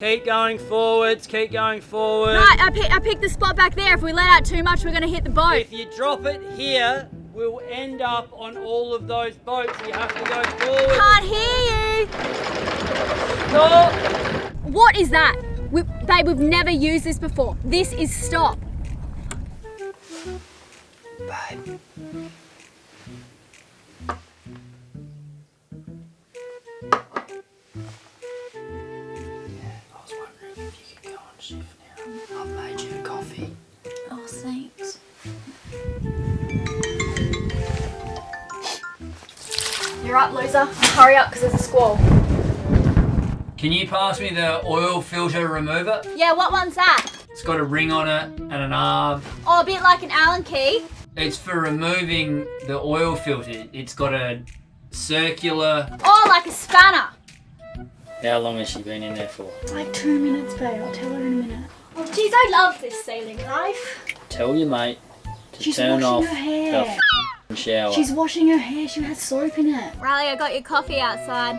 Keep going forwards, keep going forward. Right, I picked the spot back there. If we let out too much, we're gonna hit the boat. If you drop it here, we'll end up on all of those boats. You have to go forward. Can't hear you. Stop. What is that? Babe, we've never used this before. This is stop. Babe. I've made you coffee. Oh, thanks. You're up, loser. Hurry up, because there's a squall. Can you pass me the oil filter remover? Yeah, what one's that? It's got a ring on it and an arm. Oh, a bit like an Allen key. It's for removing the oil filter. It's got a circular... Oh, like a spanner. How long has she been in there for? Like 2 minutes, babe. I'll tell her in a minute. Oh, jeez, I love this sailing life. Tell your mate to She's turn off washing her hair. the shower. She's washing her hair. She has soap in it. Riley, I got your coffee outside.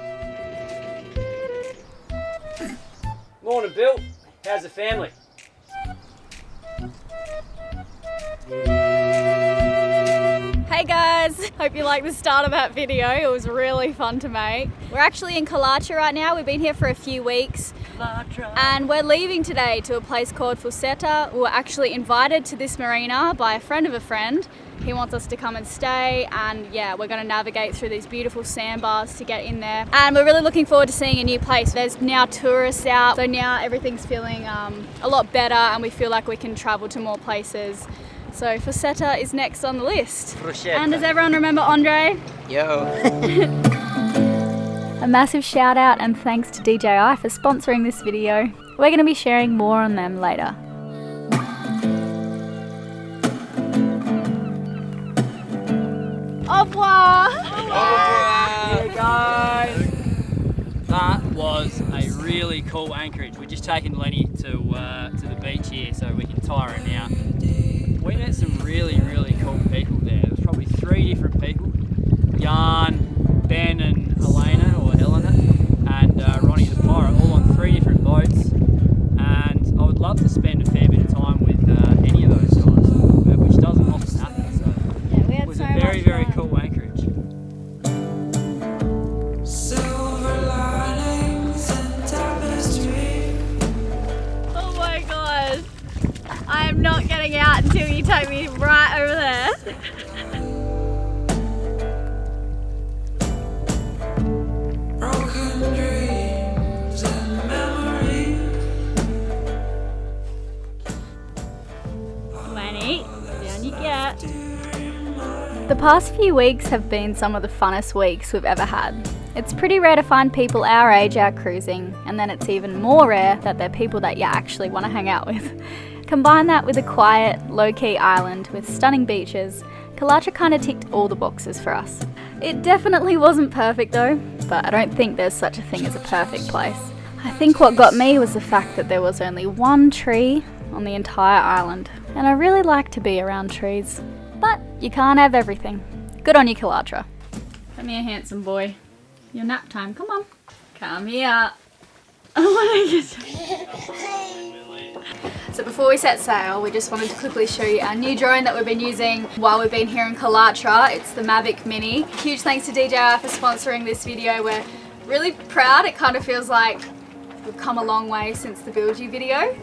Morning, Bill. How's the family? Hey guys, hope you liked the start of that video. It was really fun to make. We're actually in Chelou right now. We've been here for a few weeks and we're leaving today to a place called Fuseta. We were actually invited to this marina by a friend of a friend. He wants us to come and stay, and yeah, we're going to navigate through these beautiful sandbars to get in there. And we're really looking forward to seeing a new place. There's now tourists out, so now everything's feeling a lot better and we feel like we can travel to more places. So Fuseta is next on the list. Fuseta. And does everyone remember Andre? Yo. A massive shout out and thanks to DJI for sponsoring this video. We're going to be sharing more on them later. Au revoir! Hey guys! That was a really cool anchorage. We're just taking Lenny to the beach here so we can tie her now. We met some really, really cool people there. There was probably 3 different people. Jan, Ben and Elayna, or Elayna, and Ronnie the pirate, all on 3 different boats. And I would love to spend a fair bit of time with any of those guys, which doesn't often happen. So Yeah, we had it was so a very, much very fun. cool anchorage. Oh my god. I am not getting out until you take me right over there. Lenny, down you get. The past few weeks have been some of the funnest weeks we've ever had. It's pretty rare to find people our age out cruising, and then it's even more rare that they're people that you actually want to hang out with. Combine that with a quiet, low-key island with stunning beaches, Chelou kind of ticked all the boxes for us. It definitely wasn't perfect though, but I don't think there's such a thing as a perfect place. I think what got me was the fact that there was only one tree on the entire island, and I really like to be around trees. But you can't have everything. Good on you, Chelou. Come here, handsome boy. Your nap time, come on. Come here. I want to get... So before we set sail, we just wanted to quickly show you our new drone that we've been using while we've been here in Chelou. It's the Mavic Mini. Huge thanks to DJI for sponsoring this video. We're really proud. It kind of feels like we've come a long way since the Build You video.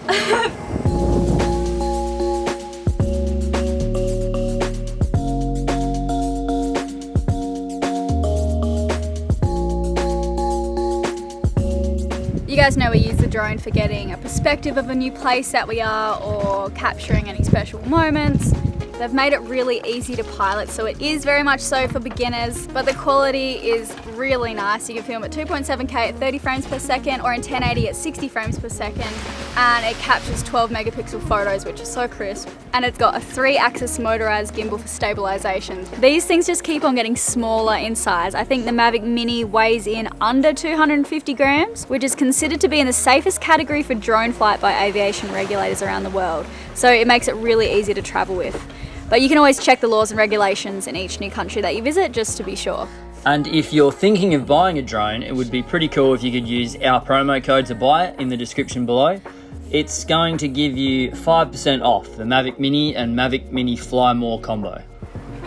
You guys know we use the drone for getting a perspective of a new place that we are or capturing any special moments. They've made it really easy to pilot, so it is very much so for beginners, but the quality is really nice. You can film at 2.7K at 30 frames per second or in 1080 at 60 frames per second, and it captures 12 megapixel photos, which is so crisp. And it's got a 3-axis motorized gimbal for stabilization. These things just keep on getting smaller in size. I think the Mavic Mini weighs in under 250 grams, which is considered to be in the safest category for drone flight by aviation regulators around the world. So it makes it really easy to travel with. But you can always check the laws and regulations in each new country that you visit just to be sure. And if you're thinking of buying a drone, it would be pretty cool if you could use our promo code to buy it in the description below. It's going to give you 5% off the Mavic Mini and Mavic Mini Fly More combo.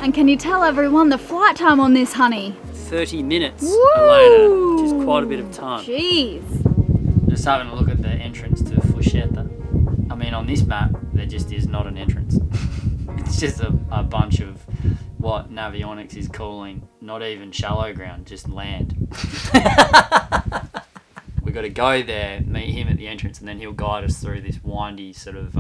And can you tell everyone the flight time on this, honey? 30 minutes, Woo! Elayna, which is quite a bit of time. Jeez. Just having a look at the entrance to Fuseta. I mean, on this map, there just is not an entrance. It's just a bunch of what Navionics is calling not even shallow ground, just land. We've got to go there, meet him at the entrance, and then he'll guide us through this windy sort of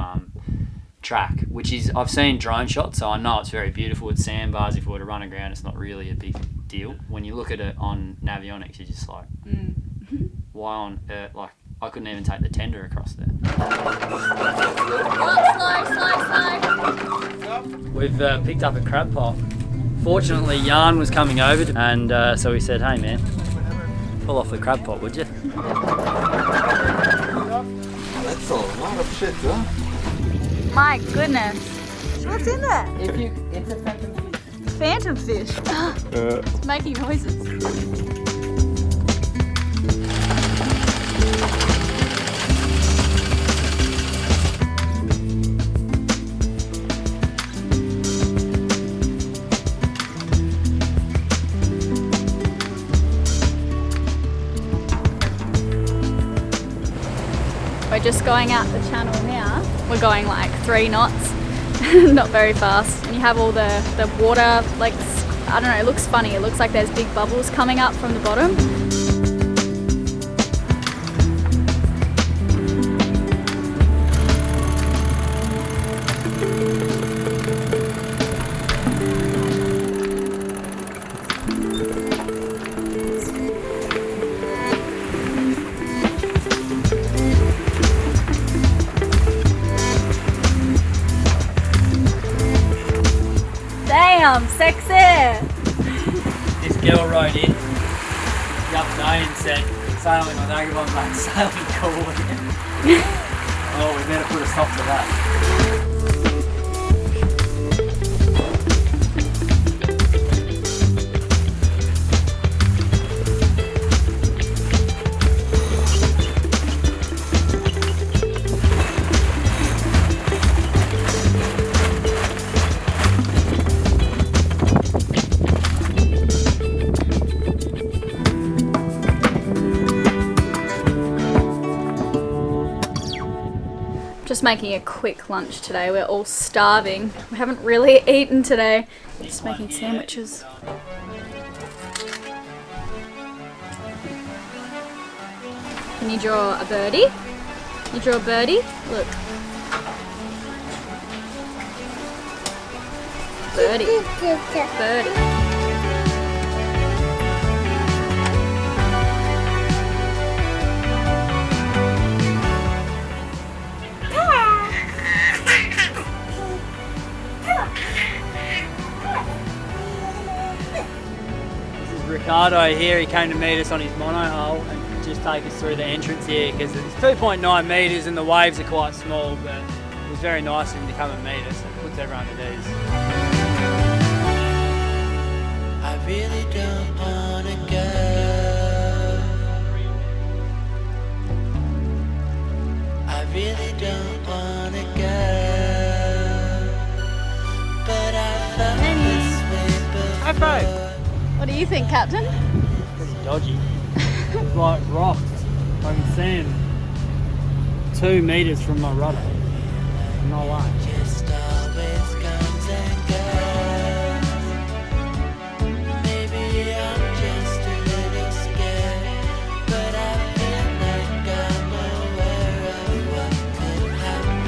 track, which is, I've seen drone shots, so I know it's very beautiful. It's sandbars. If we were to run aground, it's not really a big deal. When you look at it on Navionics, you're just like, why on earth? Like, I couldn't even take the tender across there. Slow. We've picked up a crab pot. Fortunately, Jan was coming over, and so we said, hey man, pull off the crab pot, would you? That's a lot of shit, huh? My goodness. What's in there? It's a phantom fish. Phantom fish. It's making noises. We're just going out the channel now. We're going like 3 knots, not very fast. And you have all the water, like, I don't know, it looks funny. It looks like there's big bubbles coming up from the bottom. Damn, sexy! This girl rode in the other day and said, sailing on Agabon's like sailing cool. Oh, we better put a stop to that. Just making a quick lunch today. We're all starving. We haven't really eaten today. Just making sandwiches. Can you draw a birdie? You draw a birdie? Look. Birdie. Birdie. Ricardo here, he came to meet us on his monohull and just take us through the entrance here because it's 2.9 metres and the waves are quite small, but it was very nice of him to come and meet us. It puts everyone at ease. I really don't wanna go. I really don't wanna go. But I felt this way before. High five! What do you think, Captain? Pretty dodgy. It's like rocks. I can see him 2 metres from my rudder. No way. Just always comes and goes. Maybe I'm just a little scared, but I feel like I'm aware of what could happen.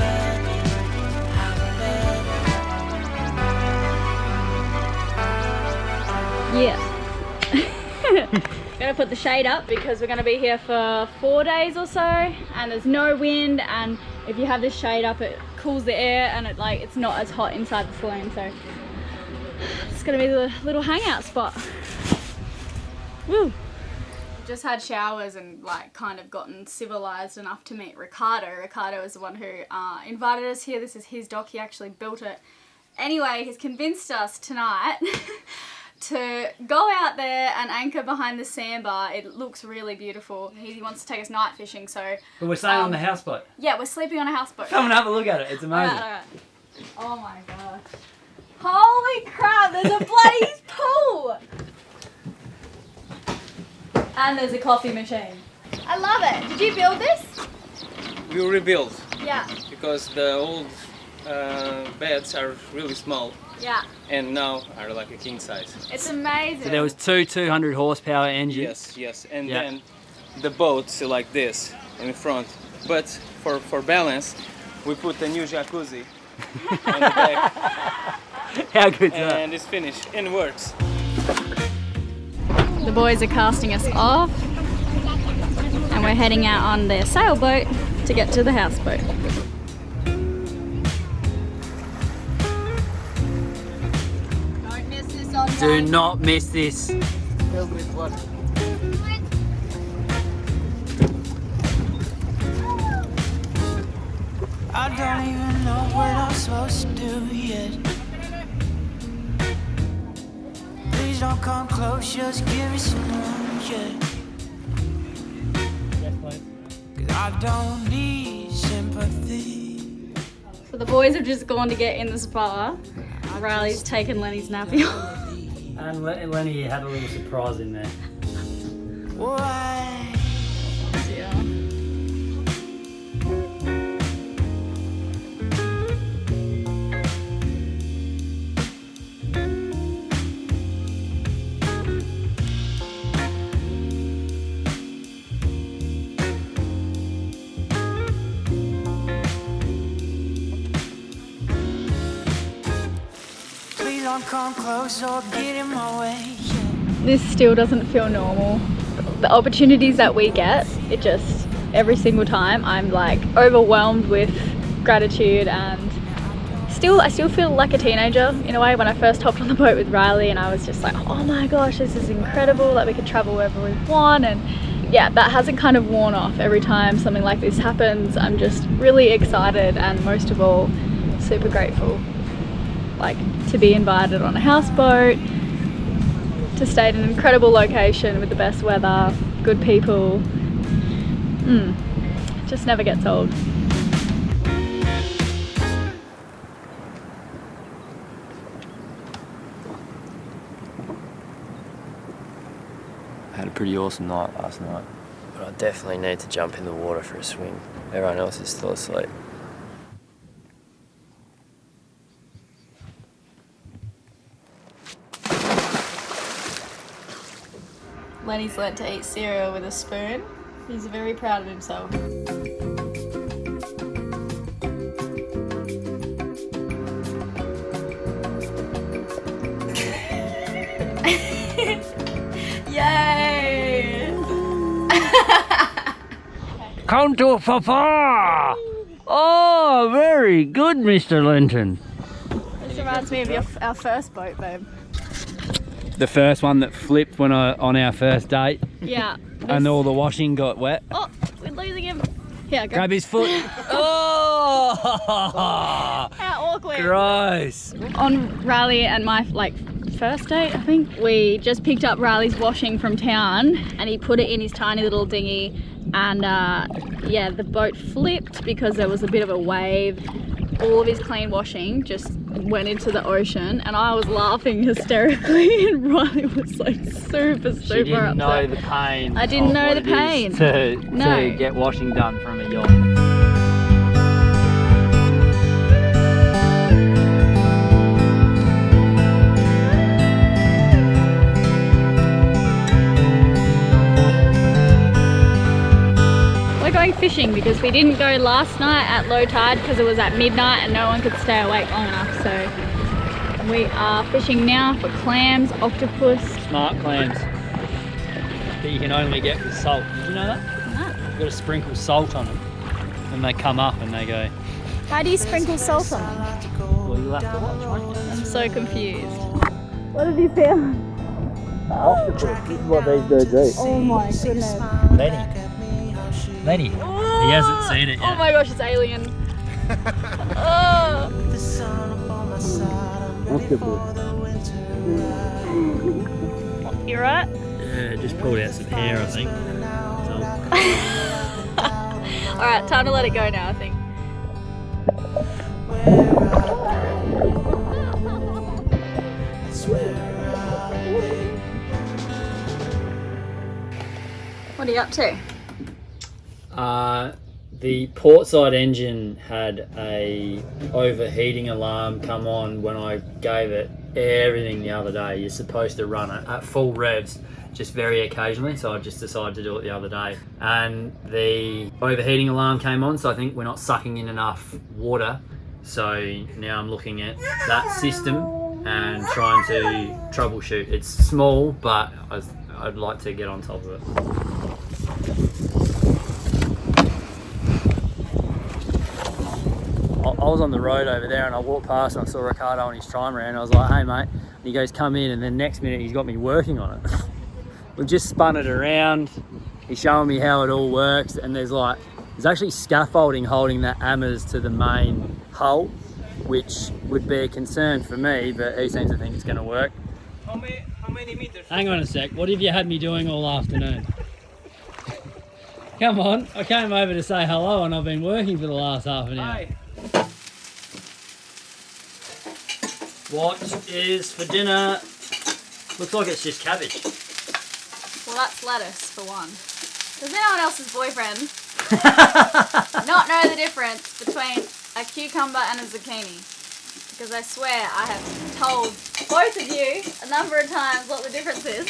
Yeah. Gonna put the shade up because we're gonna be here for 4 days or so, and there's no wind, and if you have this shade up it cools the air and it's not as hot inside the saloon, so it's gonna be the little hangout spot. Woo! Just had showers and kind of gotten civilized enough to meet Ricardo. Ricardo is the one who invited us here. This is his dock, he actually built it. Anyway, he's convinced us tonight to go out there and anchor behind the sandbar. It looks really beautiful. He wants to take us night fishing, so... But we're staying on the houseboat. Yeah, we're sleeping on a houseboat. Come and have a look at it. It's amazing. Alright. Oh my gosh. Holy crap, there's a bloody pool! And there's a coffee machine. I love it. Did you build this? We rebuilt Yeah. because the old beds are really small Yeah. and now are like a king size. It's amazing. So there was two 200 horsepower engines. Yes, and Yeah. then the boats like this in front. But for balance, we put a new jacuzzi on the back, How good's that? and it's finished and works. The boys are casting us off and we're heading out on their sailboat to get to the houseboat. Don't miss this on Do not miss this. I don't even know what I'm supposed to do yet. Please don't come close, just give me some room, yeah. Cause I don't need sympathy. So the boys have just gone to get in the spa. Riley's taken Lenny's nappy off. And Lenny had a little surprise in there. Why? Yeah. Please don't come close or get in my way, yeah. This still doesn't feel normal. The opportunities that we get, it just, every single time I'm like overwhelmed with gratitude, and I still feel like a teenager in a way when I first hopped on the boat with Riley, and I was just like, oh my gosh, this is incredible that we can travel wherever we want. And yeah, that hasn't kind of worn off. Every time something like this happens, I'm just really excited, and most of all, super grateful. Like to be invited on a houseboat, to stay at an incredible location with the best weather, good people. Just never gets old. I had a pretty awesome night last night. But I definitely need to jump in the water for a swim. Everyone else is still asleep. Lenny's learnt to eat cereal with a spoon. He's very proud of himself. Yay! Come to Papa! Oh, very good, Mr. Linton. This reminds me of our first boat, babe. The first one that flipped when on our first date, Yeah. and all the washing got wet. Oh, we're losing him. Here, go. Grab his foot. Oh! How awkward. Gross. On Riley and my first date, I think, we just picked up Riley's washing from town and he put it in his tiny little dinghy, and yeah, the boat flipped because there was a bit of a wave. All of his clean washing just went into the ocean, and I was laughing hysterically, and Riley was like super She didn't upset. know the pain. I didn't of know what the it pain. is to No. get washing done from a yacht. We're going fishing because we didn't go last night at low tide because it was at midnight and no one could stay awake long enough. So we are fishing now for clams, octopus. Smart clams that you can only get with salt. Did you know that? No. You've got to sprinkle salt on them and they come up and they go. How do you sprinkle salt on them? Well, you'll have to watch, won't you? I'm so confused. What have you found? Octopus. This is what these dudes eat. Oh my goodness. Lenny. He hasn't seen it yet. Oh my gosh, it's alien. Oh. Octopus. You right? Yeah, just pulled out some hair, I think. Alright, time to let it go now, I think. What are you up to? The portside engine had a overheating alarm come on when I gave it everything the other day. You're supposed to run it at full revs, just very occasionally, so I just decided to do it the other day. And the overheating alarm came on, so I think we're not sucking in enough water. So now I'm looking at that system and trying to troubleshoot. It's small, but I'd like to get on top of it. I was on the road over there and I walked past and I saw Ricardo on his trimaran and I was like, hey mate, and he goes, come in, and then next minute he's got me working on it. We've just spun it around, he's showing me how it all works, and there's actually scaffolding holding the hammers to the main hull, which would be a concern for me, but he seems to think it's going to work. How many meters? Hang on a sec, what have you had me doing all afternoon? Come on, I came over to say hello and I've been working for the last half an hour. Hi. What is for dinner? Looks like it's just cabbage. Well, that's lettuce for one. Does anyone else's boyfriend not know the difference between a cucumber and a zucchini? Because I swear I have told both of you a number of times what the difference is.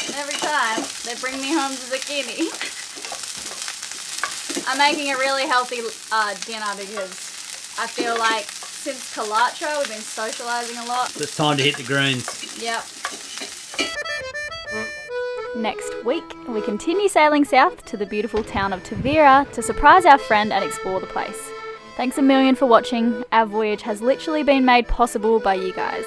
And every time they bring me home the zucchini. I'm making a really healthy dinner because I feel like since Calatra we've been socialising a lot. So it's time to hit the greens. Yep. Next week, we continue sailing south to the beautiful town of Tavira to surprise our friend and explore the place. Thanks a million for watching. Our voyage has literally been made possible by you guys.